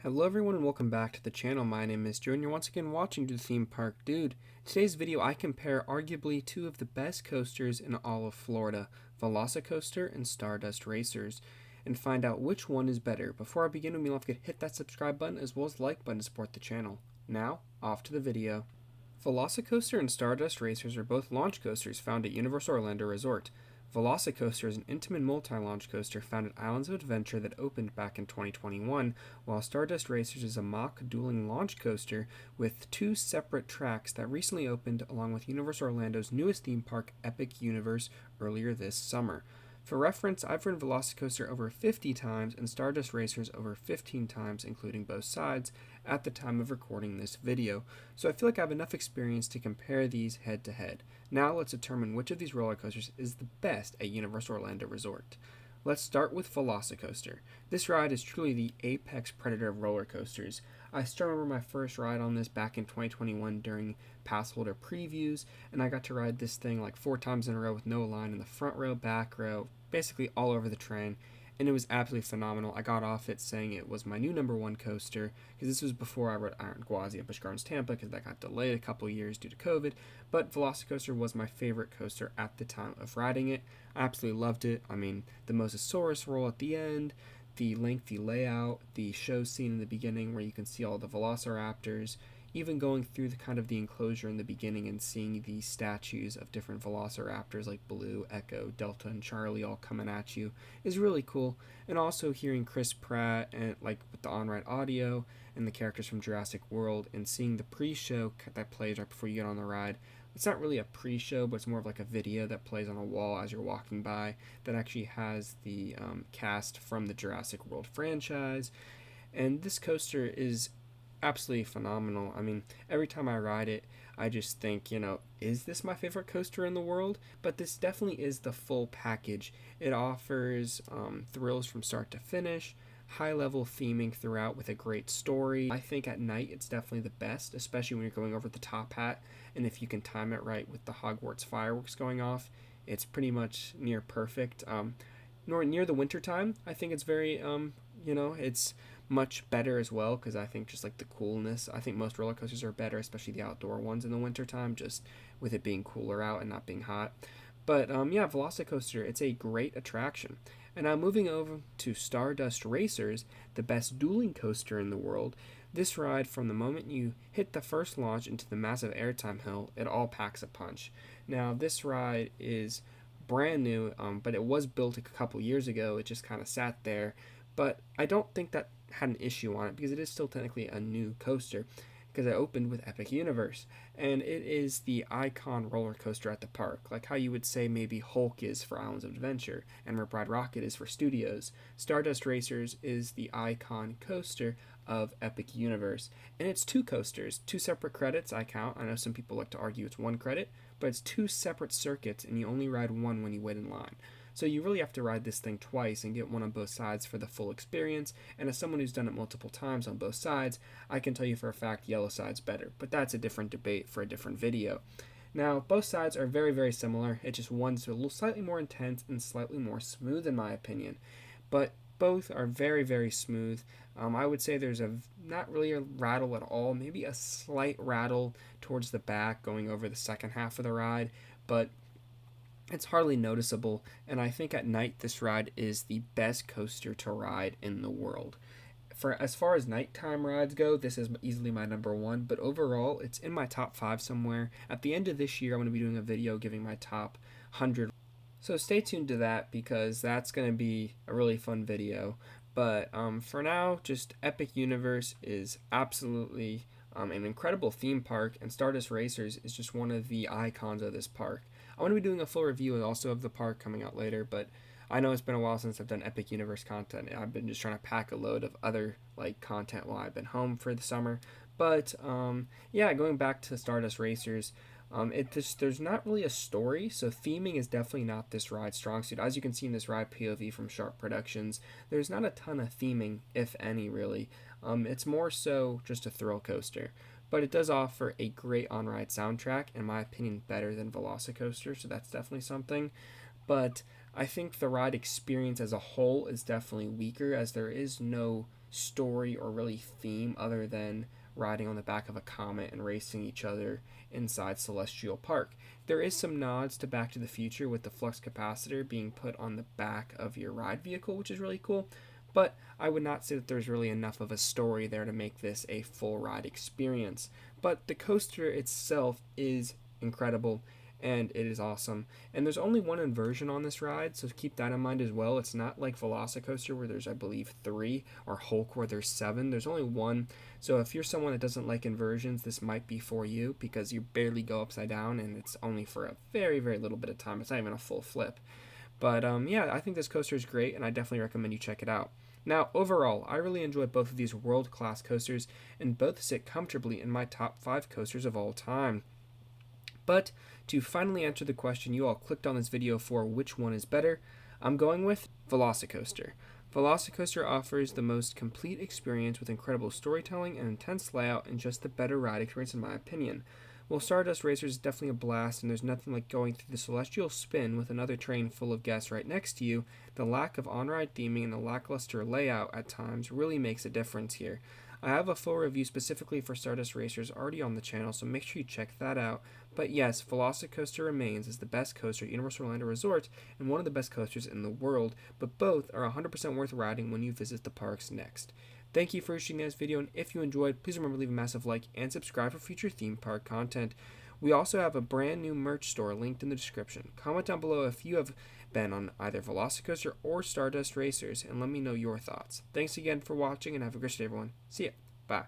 Hello everyone and welcome back to the channel. My name is Joe and you're once again watching The Theme Park Dude. In today's video I compare arguably two of the best coasters in all of Florida, Velocicoaster and Stardust Racers, and find out which one is better. Before I begin, we will have to hit that subscribe button as well as the like button to support the channel. Now, off to the video. Velocicoaster and Stardust Racers are both launch coasters found at Universal Orlando Resort. Velocicoaster is an intimate multi-launch coaster found at Islands of Adventure that opened back in 2021, while Stardust Racers is a mock dueling launch coaster with two separate tracks that recently opened along with Universal Orlando's newest theme park, Epic Universe, earlier this summer. For reference, I've ridden Velocicoaster over 50 times and Stardust Racers over 15 times, including both sides, at the time of recording this video, so I feel like I have enough experience to compare these head to head. Now let's determine which of these roller coasters is the best at Universal Orlando Resort. Let's start with Velocicoaster. This ride is truly the apex predator of roller coasters. I still remember my first ride on this back in 2021 during pass holder previews, and I got to ride this thing like 4 times in a row with no line in the front row, back row, basically all over the train, and it was absolutely phenomenal. I got off it saying it was my new number one coaster, because this was before I rode Iron Gwazi at Busch Gardens Tampa, because that got delayed a couple years due to COVID, but Velocicoaster was my favorite coaster at the time of riding it. I absolutely loved it. I mean, the Mosasaurus roll at the end, the lengthy layout, the show scene in the beginning where you can see all the Velociraptors, even going through the enclosure in the beginning and seeing the statues of different Velociraptors like Blue, Echo, Delta, and Charlie all coming at you is really cool. And also hearing Chris Pratt and like with the on-ride audio and the characters from Jurassic World and seeing the pre-show that plays right before you get on the ride. It's not really a pre-show, but it's more of like a video that plays on a wall as you're walking by that actually has the cast from the Jurassic World franchise. And this coaster is absolutely phenomenal. I mean, every time I ride it, I just think, is this my favorite coaster in the world? But this definitely is the full package. It offers thrills from start to finish, high-level theming throughout with a great story. I think at night it's definitely the best, especially when you're going over the top hat, and if you can time it right with the Hogwarts fireworks going off, it's pretty much near perfect. Near the winter time, I think it's very, it's much better as well, because I think just like the coolness, I think most roller coasters are better, especially the outdoor ones in the wintertime, just with it being cooler out and not being hot. But yeah, Velocicoaster, it's a great attraction. And now moving over to Stardust Racers, the best dueling coaster in the world. This ride, from the moment you hit the first launch into the massive airtime hill, it all packs a punch. Now this ride is brand new, but it was built a couple years ago. It just kind of sat there, but I don't think that had an issue on it because it is still technically a new coaster, because it opened with Epic Universe, and it is the icon roller coaster at the park, like how you would say maybe Hulk is for Islands of Adventure and where Bride Rocket is for Studios. Stardust Racers is the icon coaster of Epic Universe, and it's two coasters, two separate credits. I count. I know some people like to argue it's one credit, but it's two separate circuits, and you only ride one when you wait in line. So you really have to ride this thing twice and get one on both sides for the full experience, and as someone who's done it multiple times on both sides, I can tell you for a fact yellow side's better, but that's a different debate for a different video. Now, both sides are very, very similar. It's just one's a little slightly more intense and slightly more smooth in my opinion, but both are very, very smooth. I would say there's not really a rattle at all, maybe a slight rattle towards the back going over the second half of the ride, but it's hardly noticeable, and I think at night this ride is the best coaster to ride in the world. For as far as nighttime rides go, this is easily my number one, but overall it's in my top 5 somewhere. At the end of this year, I'm going to be doing a video giving my top 100. So stay tuned to that, because that's going to be a really fun video. But for now, just Epic Universe is absolutely an incredible theme park, and Stardust Racers is just one of the icons of this park. I'm going to be doing a full review also of the park coming out later, but I know it's been a while since I've done Epic Universe content. I've been just trying to pack a load of other content while I've been home for the summer. But yeah, going back to Stardust Racers, there's not really a story, so theming is definitely not this ride's strong suit. As you can see in this ride POV from Sharp Productions, there's not a ton of theming, if any, really. It's more so just a thrill coaster. But it does offer a great on-ride soundtrack, in my opinion, better than Velocicoaster, so that's definitely something. But I think the ride experience as a whole is definitely weaker, as there is no story or really theme other than riding on the back of a comet and racing each other inside Celestial Park. There is some nods to Back to the Future with the flux capacitor being put on the back of your ride vehicle, which is really cool, but I would not say that there's really enough of a story there to make this a full ride experience. But the coaster itself is incredible and it is awesome. And there's only one inversion on this ride, so keep that in mind as well. It's not like Velocicoaster where there's, I believe, 3, or Hulk where there's 7. There's only one. So if you're someone that doesn't like inversions, this might be for you because you barely go upside down and it's only for a very, very little bit of time. It's not even a full flip. But yeah, I think this coaster is great and I definitely recommend you check it out. Now, overall, I really enjoy both of these world-class coasters and both sit comfortably in my top 5 coasters of all time. But to finally answer the question you all clicked on this video for, which one is better, I'm going with Velocicoaster. Velocicoaster offers the most complete experience with incredible storytelling and intense layout and just the better ride experience in my opinion. While Stardust Racers is definitely a blast and there's nothing like going through the celestial spin with another train full of guests right next to you, the lack of on-ride theming and the lackluster layout at times really makes a difference here. I have a full review specifically for Stardust Racers already on the channel, so make sure you check that out. But yes, Velocicoaster remains as the best coaster at Universal Orlando Resort and one of the best coasters in the world, but both are 100% worth riding when you visit the parks next. Thank you for watching this video, and if you enjoyed, please remember to leave a massive like and subscribe for future theme park content. We also have a brand new merch store linked in the description. Comment down below if you have been on either Velocicoaster or Stardust Racers, and let me know your thoughts. Thanks again for watching, and have a great day, everyone. See ya. Bye.